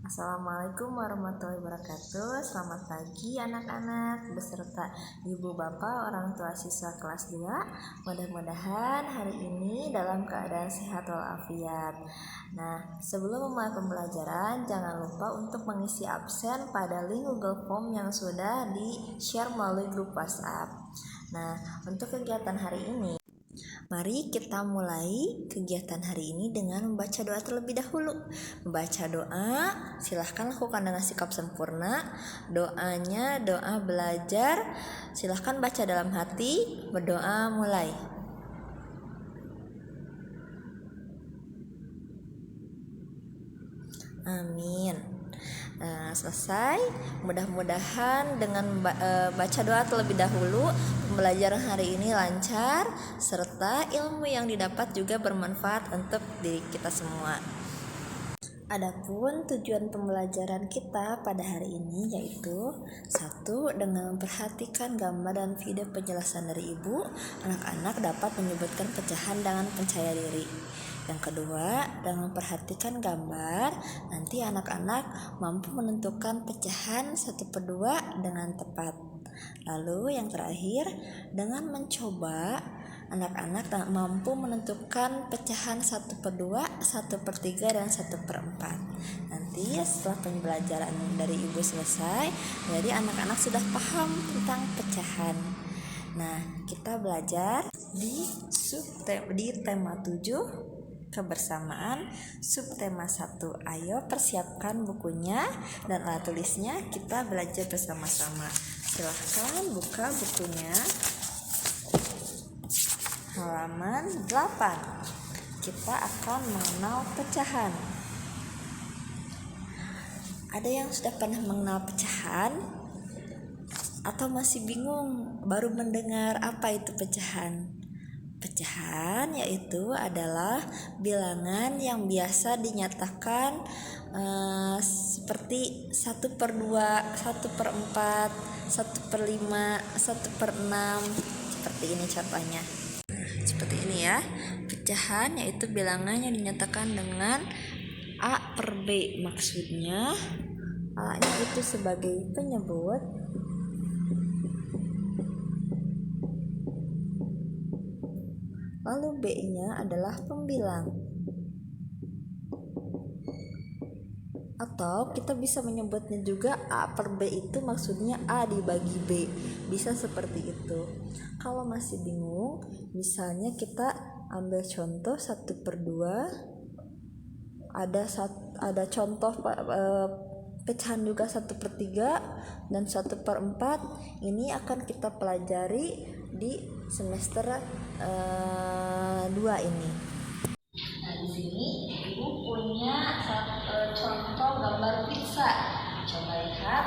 Assalamualaikum warahmatullahi wabarakatuh. Selamat pagi anak-anak beserta ibu bapak orang tua siswa kelas 2. Mudah-mudahan hari ini dalam keadaan sehat walafiat. Nah, sebelum memulai pembelajaran jangan lupa untuk mengisi absen pada link Google Form yang sudah di-share melalui grup WhatsApp. Nah, untuk kegiatan hari ini, mari kita mulai kegiatan hari ini dengan membaca doa terlebih dahulu. Membaca doa, silahkan lakukan dengan sikap sempurna. Doanya doa belajar, silahkan baca dalam hati. Berdoa mulai. Amin. Nah, selesai. Mudah-mudahan dengan baca doa terlebih dahulu, pembelajaran hari ini lancar serta ilmu yang didapat juga bermanfaat untuk diri kita semua. Adapun tujuan pembelajaran kita pada hari ini yaitu 1. Dengan memperhatikan gambar dan video penjelasan dari ibu, anak-anak dapat menyebutkan pecahan dengan percaya diri. Yang kedua, dengan memperhatikan gambar, nanti anak-anak mampu menentukan pecahan 1/2 dengan tepat. Lalu yang terakhir, dengan mencoba, anak-anak mampu menentukan pecahan 1/2, 1/3, dan 1/4. Nanti setelah pembelajaran dari ibu selesai, jadi anak-anak sudah paham tentang pecahan. Nah, kita belajar di tema 7 kebersamaan, subtema 1. Ayo persiapkan bukunya dan alat tulisnya, kita belajar bersama-sama. Silahkan buka bukunya halaman 8. Kita akan mengenal pecahan. Ada yang sudah pernah mengenal pecahan? Atau masih bingung baru mendengar apa itu pecahan? Pecahan yaitu adalah bilangan yang biasa dinyatakan seperti 1/2, 1/4, 1/5, 1/6. Seperti ini contohnya. Seperti ini ya. Pecahan yaitu bilangan yang dinyatakan dengan A/B. Maksudnya A-nya itu sebagai penyebut, lalu B-nya adalah pembilang. Atau kita bisa menyebutnya juga A/B itu maksudnya A dibagi B. Bisa seperti itu. Kalau masih bingung, misalnya kita ambil contoh 1/2. Ada contoh pecahan juga 1/3 dan 1/4. Ini akan kita pelajari di semester 2 ini. Nah, di sini ibu punya contoh gambar pizza. Coba lihat,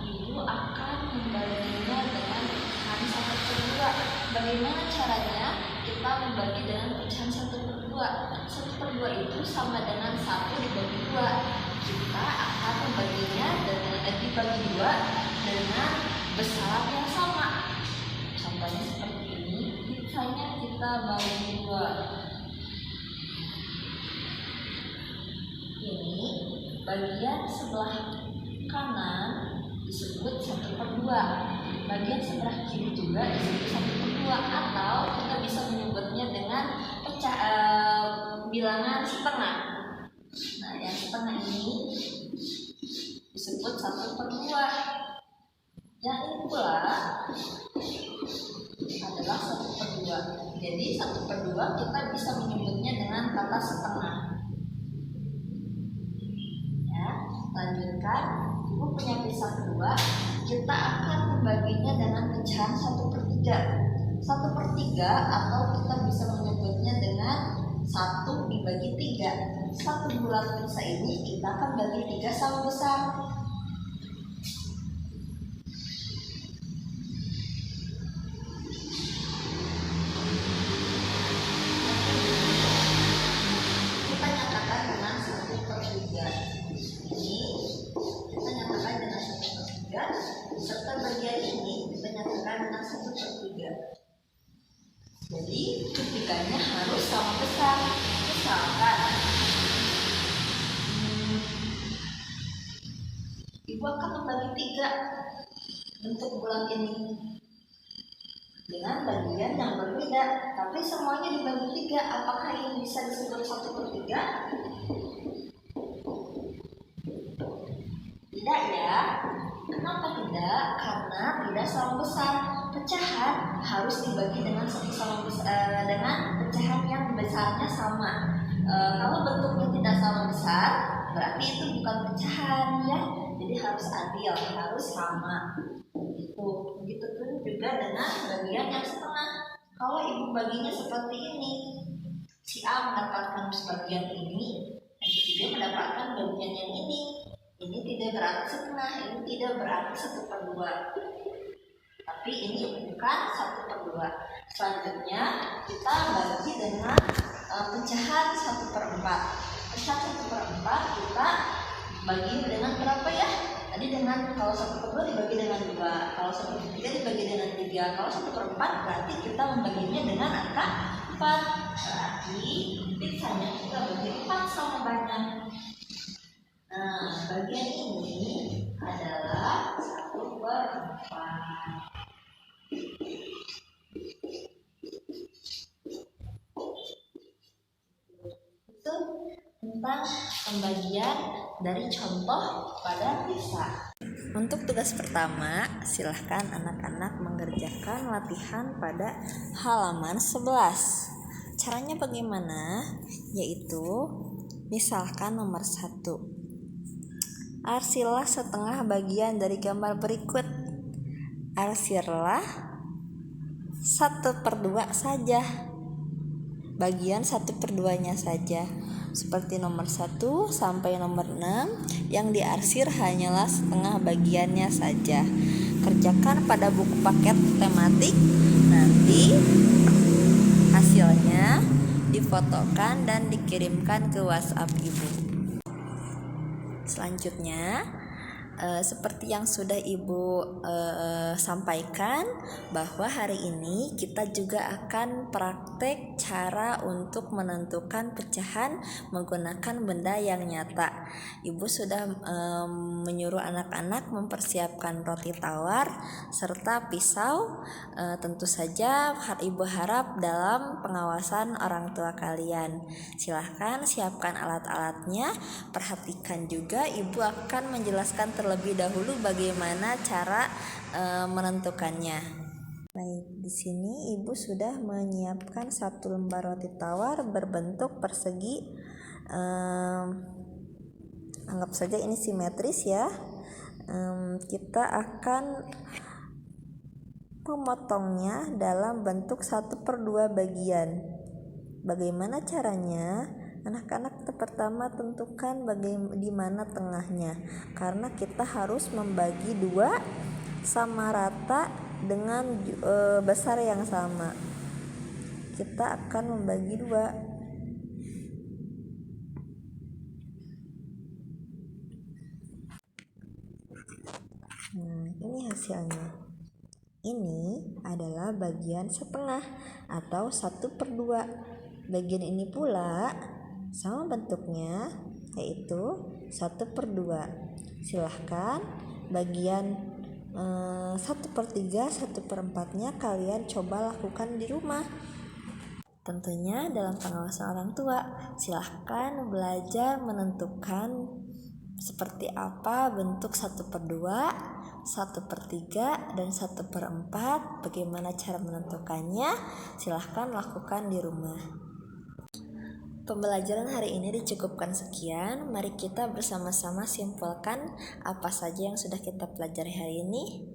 ibu akan membaginya dengan pecahan 1/2. Bagaimana caranya kita membagi dengan pecahan 1/2? 1/2 itu sama dengan 1 dibagi 2. Kita akan membaginya dibagi 2 dengan besaran yang sama. Contohnya seperti ini, pizzanya kita bagi 2. Ini bagian sebelah kanan disebut 1/2. Bagian sebelah kiri juga disebut 1/2. Atau kita bisa menyebutnya dengan bilangan setengah. Nah, yang setengah ini disebut 1/2. Yang ini pula adalah 1/2. Jadi 1/2 kita bisa menyebutnya dengan kata setengah. Ya, lanjutkan. Ibu punya pizza 2. Kita akan membaginya dengan pecahan 1/3. 1/3 atau kita bisa menyebutnya dengan 1 dibagi 3. 1 bulat pizza ini kita akan bagi 3 sama besar. Kita nyatakan dengan 1/3. Ini kita nyatakan dengan 1/3. Serta bagian ini kita nyatakan dengan 1/3. Jadi ketiganya harus sama besar. Misalkan Ibu akan membagi 3 bentuk bulan ini dengan bagian yang berbeda, tapi semuanya dibagi 3. Apakah ini bisa disebut 1/3? Tidak ya. Kenapa tidak? Karena tidak sama besar. Pecahan harus dibagi dengan dengan pecahan yang besarnya sama. Kalau bentuknya tidak sama besar, berarti itu bukan pecahan ya. Jadi harus adil, harus sama. Begitu pun juga dengan bagian yang setengah. Kalau ibu baginya seperti ini, si A mendapatkan sebagian ini, dan si B mendapatkan bagian yang ini. Ini tidak berarti setengah, ini tidak berarti 1/2. Tapi ini bukan 1/2. Selanjutnya kita bagi dengan pecahan 1/4. Pecahan 1/4 kita bagi dengan berapa ya? Tadi dengan kalau 1/2 dibagi dengan 2, kalau 1/3 dibagi dengan 3, kalau 1/4 berarti kita membaginya dengan angka 4. Berarti sisanya kita bagi 4 sama banyak. Nah, bagian ini adalah 1/4. Itu tentang pembagian dari contoh pada kisah. Untuk tugas pertama, silahkan anak-anak mengerjakan latihan pada halaman 11. Caranya bagaimana? Yaitu, misalkan nomor 1. Arsirlah setengah bagian dari gambar berikut. Arsirlah 1/2 saja. Bagian 1/2-nya saja. Seperti nomor 1 sampai nomor 6, yang diarsir hanyalah setengah bagiannya saja. Kerjakan pada buku paket tematik. Nanti hasilnya difotokan dan dikirimkan ke WhatsApp Ibu. Selanjutnya, seperti yang sudah Ibu sampaikan, bahwa hari ini kita juga akan praktek cara untuk menentukan pecahan menggunakan benda yang nyata. Ibu sudah menyuruh anak-anak mempersiapkan roti tawar serta pisau. Tentu saja Ibu harap dalam pengawasan orang tua kalian. Silahkan siapkan alat-alatnya. Perhatikan juga Ibu akan menjelaskan terlebih dahulu bagaimana cara menentukannya. Baik, di sini Ibu sudah menyiapkan 1 lembar roti tawar berbentuk persegi. Anggap saja ini simetris ya. Kita akan memotongnya dalam bentuk 1/2 bagian. Bagaimana caranya? Anak-anak pertama tentukan di mana tengahnya, karena kita harus membagi 2 sama rata dengan besar yang sama. Kita akan membagi 2. Ini hasilnya. Ini adalah bagian setengah atau 1/2. Bagian ini pula sama bentuknya, yaitu 1/2. Silahkan bagian 1/3, 1/4-nya kalian coba lakukan di rumah. Tentunya dalam pengawasan orang tua. Silahkan belajar menentukan seperti apa bentuk 1/2, 1/3, dan 1/4. Bagaimana cara menentukannya? Silahkan lakukan di rumah. Pembelajaran hari ini dicukupkan sekian. Mari kita bersama-sama simpulkan apa saja yang sudah kita pelajari hari ini.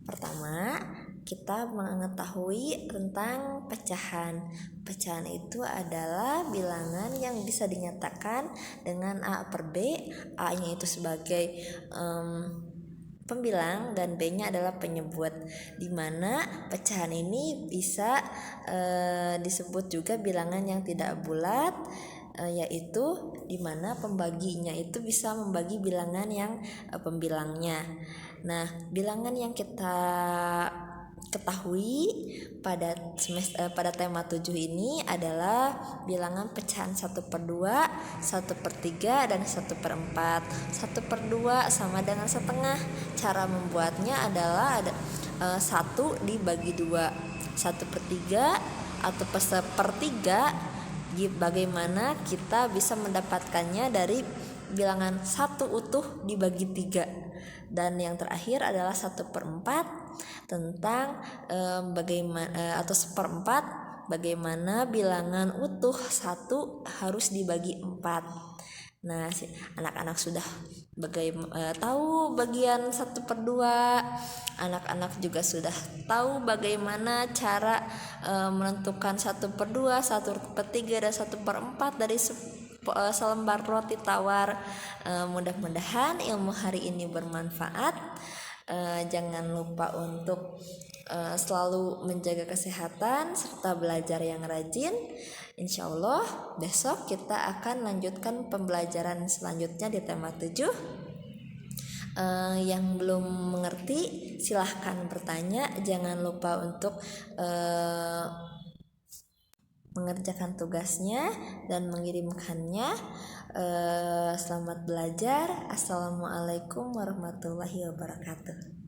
Pertama, kita mengetahui tentang pecahan. Pecahan itu adalah bilangan yang bisa dinyatakan dengan A/B. A-nya itu sebagai pembilang dan B-nya adalah penyebut, di mana pecahan ini bisa disebut juga bilangan yang tidak bulat, yaitu di mana pembaginya itu bisa membagi bilangan yang pembilangnya. Nah, bilangan yang kita ketahui pada tema 7 ini adalah bilangan pecahan 1/2, 1/3, dan 1/4. 1/2 sama dengan setengah. Cara membuatnya adalah 1 dibagi 2. 1/3 atau 1/3, bagaimana kita bisa mendapatkannya dari bilangan 1 utuh dibagi 3. Dan yang terakhir adalah 1/4 tentang bagaimana atau 1/4 bagaimana bilangan utuh 1 harus dibagi 4. Nah, anak-anak sudah tahu bagian 1/2. Anak-anak juga sudah tahu bagaimana cara menentukan 1/2, 1/3, dan 1/4 dari selembar roti tawar. Mudah-mudahan ilmu hari ini bermanfaat. Jangan lupa untuk selalu menjaga kesehatan serta belajar yang rajin. Insya Allah besok kita akan lanjutkan pembelajaran selanjutnya di tema 7. Yang belum mengerti silahkan bertanya. Jangan lupa untuk mengerjakan tugasnya dan mengirimkannya. Selamat belajar. Assalamualaikum warahmatullahi wabarakatuh.